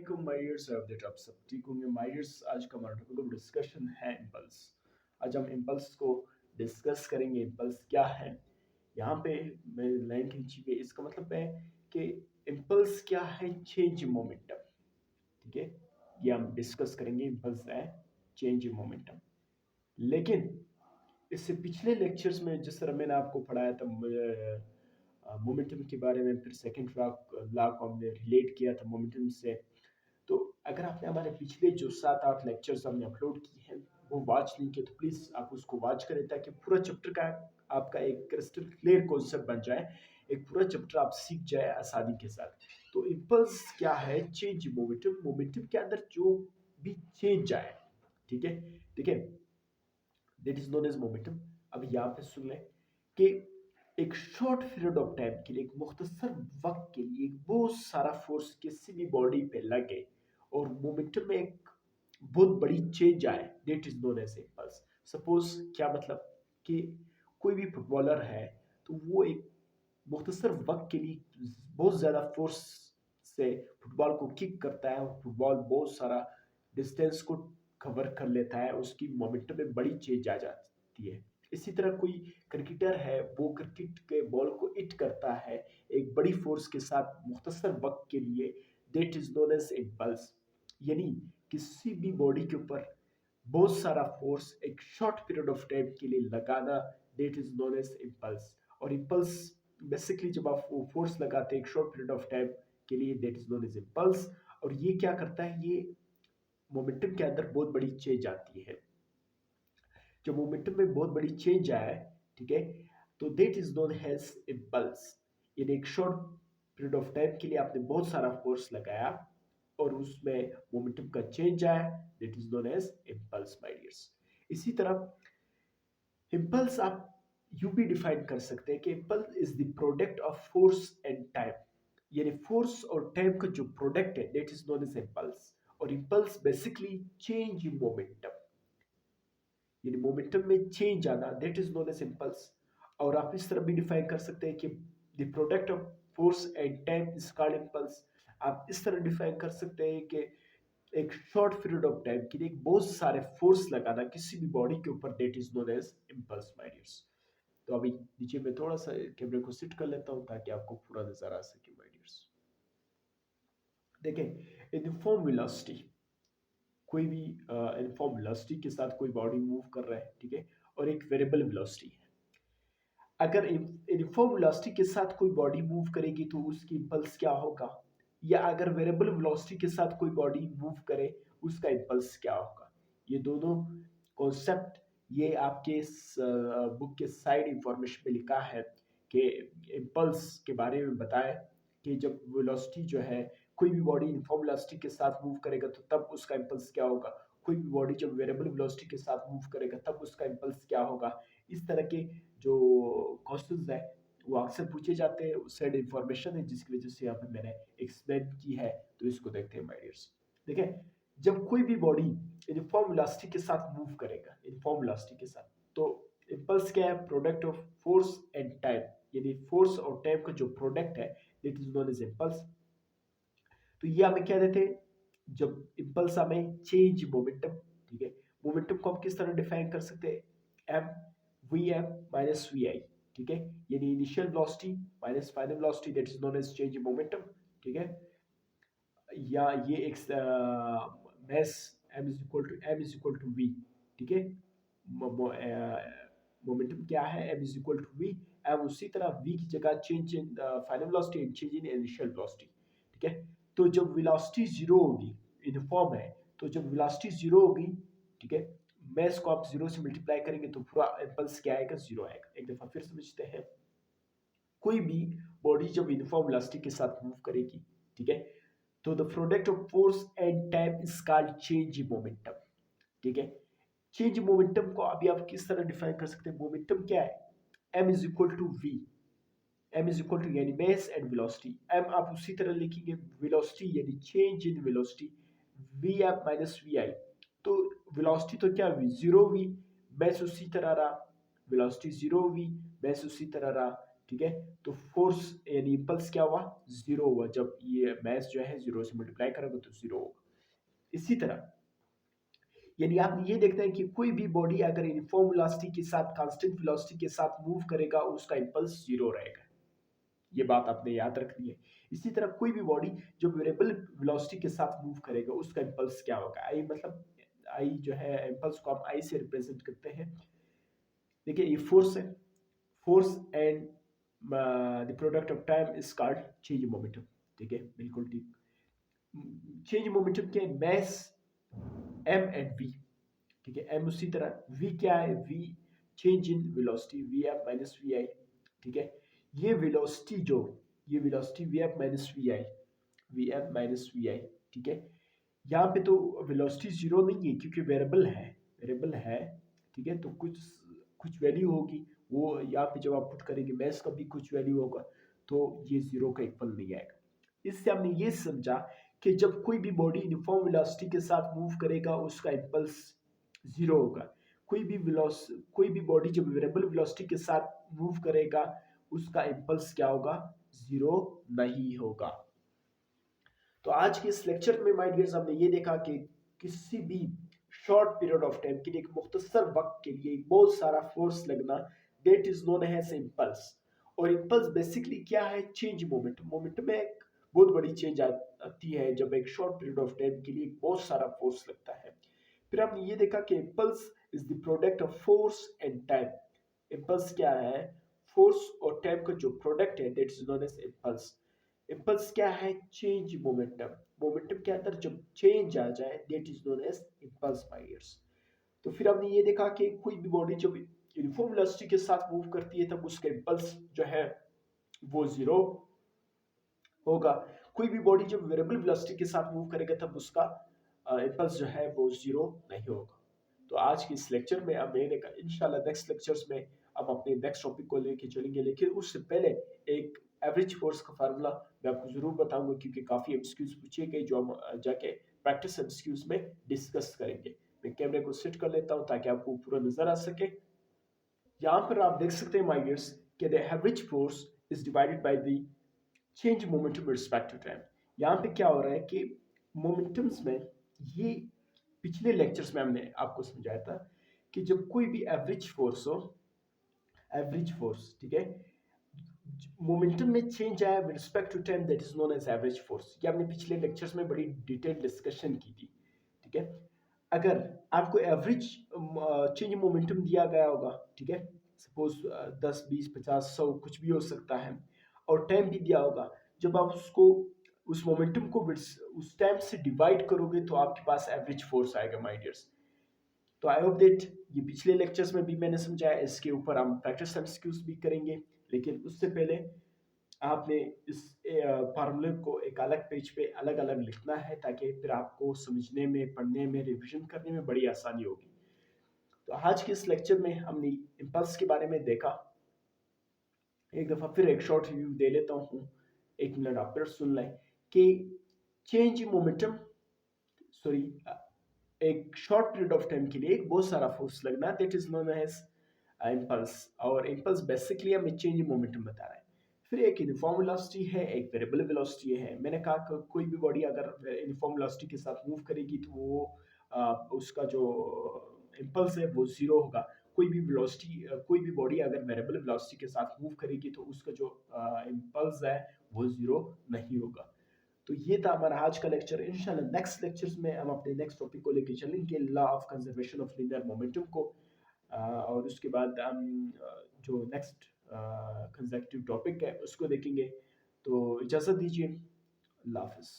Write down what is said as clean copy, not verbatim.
वालेकुम my dears, update आप सब ठीक होंगे माय डियर्स। आज का हमारा टॉपिक ऑफ डिस्कशन है इम्पल्स। आज हम इम्पल्स को डिस्कस करेंगे। इम्पल्स क्या है, यहाँ पे मैं लाइन खींची है, इसका मतलब है कि इम्पल्स क्या है, चेंज इन मोमेंटम। ठीक है, ये हम डिस्कस करेंगे। इम्पल्स है चेंज इन मोमेंटम। लेकिन इससे पिछले लेक्चर्स में जिस तरह मैंने आपको पढ़ाया था मोमेंटम के बारे में, फिर सेकंड लॉ को हमने रिलेट किया था मोमेंटम से। तो अगर आपने हमारे पिछले जो 7-8 लेक्चर्स हमने अपलोड किए हैं वो वॉच नहीं किए तो प्लीज़ आप उसको वॉच करें, ताकि पूरा चैप्टर का आपका एक क्रिस्टल क्लियर कॉन्सेप्ट बन जाए, एक पूरा चैप्टर आप सीख जाए आसानी के साथ। तो इम्पल्स क्या है, चेंज मोमेंटम। मोमेंटम के अंदर जो भी चेंज आए, ठीक है, ठीक है, that is known as momentum. अब यहाँ पे सुन लें कि एक शॉर्ट पीरियड ऑफ टाइम के लिए, एक मुख्तसर वक्त के लिए एक बहुत सारा फोर्स किसी भी बॉडी पे लगे और मोमेंटम में एक बहुत बड़ी चेंज आए, that is known as impulse. Suppose क्या मतलब कि कोई भी फुटबॉलर है तो वो एक मुख्तसर वक्त के लिए बहुत ज़्यादा फोर्स से फुटबॉल को किक करता है और फुटबॉल बहुत सारा डिस्टेंस को कवर कर लेता है, उसकी मोमेंटम में बड़ी चेंज आ जाती है। इसी तरह कोई क्रिकेटर है, वो क्रिकेट के बॉल को हिट करता है एक बड़ी फोर्स के साथ मुख्तसर वक्त के लिए, that is known as impulse. यानी किसी भी बॉडी के ऊपर बहुत सारा फोर्स एक शॉर्ट पीरियड ऑफ टाइम के लिए लगाना, that is known as impulse. और इम्पल्स बेसिकली जब आप वो फोर्स लगाते हैं एक शॉर्ट पीरियड ऑफ टाइम के लिए, that is known as impulse. और ये क्या करता है, ये मोमेंटम के अंदर बहुत बड़ी चेंज आती है। जब मोमेंटम में बहुत बड़ी चेंज आए, ठीक है, तो that is known as impulse. यानी एक शॉर्ट पीरियड ऑफ टाइम के लिए आपने बहुत सारा फोर्स लगाया और उसमें मोमेंटम का चेंज आया, that is known as impulse my dears. इसी तरह इम्पल्स आप यू भी डिफाइन कर सकते हैं कि impulse is the product of force and time. यानी फोर्स और टाइम का जो प्रोडक्ट है, that is known as impulse. और impulse basically change in momentum, यानी मोमेंटम में चेंज आना, that is known as impulse. और आप इस तरह भी डिफाइन कर सकते हैं कि the product of force and time is called impulse. आप इस तरह डिफाइन कर सकते हैं कि एक शॉर्ट पीरियड ऑफ टाइम के लिए बहुत सारे फोर्स लगाना किसी भी बॉडी के ऊपर, that is known as impulse my dears. तो अभी नीचे मैं थोड़ा सा कैमरे को सेट कर लेता हूँ ताकि आपको पूरा नजर आ सके माय डियर्स। देखें, यूनिफॉर्म वेलोसिटी, कोई भी यूनिफॉर्म वेलोसिटी के साथ कोई बॉडी मूव कर रहा है, ठीक है, और एक वेरिएबल वेलोसिटी है। अगर यूनिफॉर्म वेलोसिटी के साथ कोई बॉडी मूव करेगी तो उसकी इम्पल्स क्या होगा, या अगर वेरिएबल वेलोसिटी के साथ कोई बॉडी मूव करे उसका इम्पल्स क्या होगा। ये दोनों कॉन्सेप्ट ये आपके बुक के साइड इंफॉर्मेशन पे लिखा है कि इम्पल्स के बारे में बताएं कि जब वेलोसिटी जो है, कोई भी बॉडी यूनिफॉर्म वेलोसिटी के साथ मूव करेगा तो तब उसका इम्पल्स क्या होगा, कोई भी बॉडी जब वेरिएबल वेलोसिटी के साथ मूव करेगा तब उसका इम्पल्स क्या होगा। इस तरह के जो क्वेश्चंस है वो अक्सर पूछे जाते हैं, साइड इंफॉर्मेशन है जिसकी वजह से यहाँ पे मैंने एक्सप्लेन की है। तो इसको देखते हैं माय डियर्स। देखें, जब कोई भी बॉडी यूनिफॉर्म वेलोसिटी के साथ मूव करेगा, यूनिफॉर्म वेलोसिटी के साथ, तो इम्पल्स क्या है, product of force and time. यानी फोर्स और टाइम का जो प्रोडक्ट है, that is known as impulse. तो ये हमें क्या देते हैं, जब इम्पल्स हमें चेंज मोमेंटम, ठीक है। मोमेंटम को हम किस तरह डिफाइन कर सकते हैं, M V M minus V I, ठीक है। यानी initial velocity minus final velocity, that is known as change in momentum, ठीक है। या ये एक mass M is equal to V, ठीक है। मोमेंटम क्या है, M is equal to V. M उसी तरह वी की जगह change in final velocity and change in initial velocity, ठीक है। तो जब वेलोसिटी जीरो होगी, यूनिफॉर्म है, तो जब वेलोसिटी जीरो होगी, ठीक है, मैस को आप जीरो से मल्टीप्लाई करेंगे तो पूरा इम्पल्स क्या आएगा, जीरो आएगा। एक दफा फिर समझते हैं, कोई भी बॉडी जब यूनिफॉर्म वेलोसिटी के साथ मूव करेगी, ठीक है, तो the product of force and time is called change in momentum, ठीक है। चेंज मोमेंटम को अभी आप किस तरह डिफाइन कर सकते हैं, मोमेंटम क्या है, M is equal to V. M is equal to यानी मास एंड वेलोसिटी, एम आप उसी तरह लिखेंगे वेलोसिटी यानी change in velocity, V M minus V I. तो वेलोसिटी तो क्या हुई, जीरो हुई, मास उसी तरह रहा, वेलोसिटी जीरो हुई, मास उसी तरह रहा, ठीक है। तो फोर्स यानी इम्पल्स क्या हुआ, जीरो हुआ। जब ये मास जो है जीरो से मल्टीप्लाई करोगे तो जीरो होगा। इसी तरह यानी आप ये देखते हैं कि कोई भी बॉडी अगर यूनिफॉर्म वेलोसिटी के साथ कांस्टेंट वेलोसिटी के साथ मूव करेगा उसका इम्पल्स जीरो रहेगा। ये बात आपने याद रखनी है। इसी तरह कोई भी बॉडी जो वेरिएबल वेलोसिटी के साथ मूव करेगा उसका इम्पल्स क्या होगा। आई मतलब आई जो है इम्पल्स को हम आई से रिप्रेजेंट करते हैं। देखिए ये फोर्स है, force and the product of time is called change momentum. ठीक है, बिल्कुल ठीक। चेंज मोमेंटम के मैस एम एंड वी, ठीक है। एम उसी तरह वी क्या है, V change in velocity, V F minus V I. ठीक है, ये वेलोसिटी जो ये velocity V F minus V I, V F minus V I, ठीक है। यहाँ पे तो वेलोसिटी जीरो नहीं है क्योंकि वेरिएबल है, वेरिएबल है, ठीक है। तो कुछ कुछ वैल्यू होगी, वो यहाँ पे जब आप पुट करेंगे मैस का भी कुछ वैल्यू होगा, तो ये जीरो का इक्वल नहीं आएगा। इससे हमने ये समझा कि जब कोई भी बॉडी यूनिफॉर्म वेलोसिटी के साथ मूव करेगा उसका इम्पल्स जीरो होगा। कोई भी बॉडी जब वेरिएबल वेलोसिटी के साथ मूव करेगा उसका इम्पल्स क्या होगा, जीरो नहीं होगा। तो आज के इस लेक्चर में माय डियर्स हमने ये देखा कि किसी भी शॉर्ट पीरियड ऑफ टाइम के लिए, एक मुख्तसर वक्त के लिए बहुत सारा फोर्स लगना, that is known as impulse. और इम्पल्स बेसिकली क्या है, चेंज मोमेंटम। मोमेंटम में एक बहुत बड़ी चेंज आती है जब एक शॉर्ट पीरियड ऑफ टाइम के लिए बहुत सारा फोर्स लगता है। फिर हमने ये देखा कि impulse is the product of force and time. Impulse क्या है, फोर्स और टाइम का जो प्रोडक्ट है, that is known as impulse. Impulse क्या है, चेंज मोमेंटम। मोमेंटम के अंदर जब चेंज आ जाए that is known as impulse my dears. तो फिर हमने ये देखा कि कोई भी बॉडी जब यूनिफॉर्म वेलोसिटी के साथ मूव करती है तब उसका इम्पल्स जो है वो जीरो होगा। कोई भी बॉडी जब वेरिएबल वेलोसिटी के साथ मूव करेगा तब उसका इम्पल्स जो है वो जीरो नहीं होगा। तो आज के इस लेक्चर में अब मैंने कहा इंशाल्लाह नेक्स्ट लेक्चर्स में हम अपने नेक्स्ट टॉपिक को लेके चलेंगे, लेकिन उससे पहले एक एवरेज फोर्स का फार्मूला मैं आपको जरूर बताऊंगा क्योंकि काफी एमसीक्यूज पूछे गए जो हम जाके प्रैक्टिस एमसीक्यूज में डिस्कस करेंगे। मैं कैमरे को सेट कर लेता हूँ ताकि आपको पूरा नजर आ सके। यहाँ पर आप देख सकते हैं माय डियर्स कि the average force is divided by the change momentum respect to time. यहाँ पे क्या हो रहा है कि मोमेंटम्स में, ये पिछले लेक्चर्स में हमने आपको समझाया था कि जब कोई भी एवरेज फोर्स हो, एवरेज फोर्स, ठीक है, मोमेंटम में चेंज आया with respect to time, that is known as average force. ये हमने पिछले लेक्चर्स में बड़ी डिटेल डिस्कशन की थी, ठीक है। अगर आपको एवरेज चेंज मोमेंटम दिया गया होगा, ठीक है, सपोज 10 20 50 100 कुछ भी हो सकता है, और टाइम भी दिया होगा, जब आप उसको उस मोमेंटम को उस टाइम से डिवाइड करोगे तो आपके पास एवरेज फोर्स आएगा माय डियर्स। तो आई होप दैट ये पिछले लेक्चर्स में भी मैंने समझाया, इसके ऊपर हम प्रैक्टिस एमसीक्यूज भी करेंगे, लेकिन उससे पहले आपने इस फार्मूले को एक अलग पेज पे अलग अलग लिखना है ताकि फिर आपको समझने में, पढ़ने में, रिवीजन करने में बड़ी आसानी होगी। तो आज के इस लेक्चर में हमने इम्पल्स के बारे में देखा। एक दफ़ा फिर एक शॉर्ट रिव्यू दे लेता हूँ, एक मिनट आप फिर सुन लें कि चेंज मोमेंटम, सॉरी, एक शॉर्ट पीरियड ऑफ टाइम के लिए एक बहुत सारा फोर्स लगना, that is known as impulse. और इम्पल्स बेसिकली हमें चेंज इन मोमेंटम बता रहा है। फिर एक यूनिफॉर्म वेलोसिटी है, एक वेरिएबल वेलोसिटी है। मैंने कहा कि कोई भी बॉडी अगर यूनिफॉर्म वेलोसिटी के साथ मूव करेगी तो वो उसका जो इम्पल्स है वो जीरो होगा। कोई भी वेलोसिटी, कोई भी बॉडी अगर वेरिएबल वेलोसिटी के साथ मूव करेगी तो उसका जो इम्पल्स है वो जीरो नहीं होगा। तो ये था हमारा आज का लेक्चर। इंशाल्लाह नेक्स्ट लेक्चर्स में हम अपने नेक्स्ट टॉपिक को लेके चलेंगे, law of conservation of linear momentum को, और उसके बाद हम जो नेक्स्ट कंसेक्यूटिव टॉपिक है उसको देखेंगे। तो इजाज़त दीजिए, अल्लाह हाफिज़।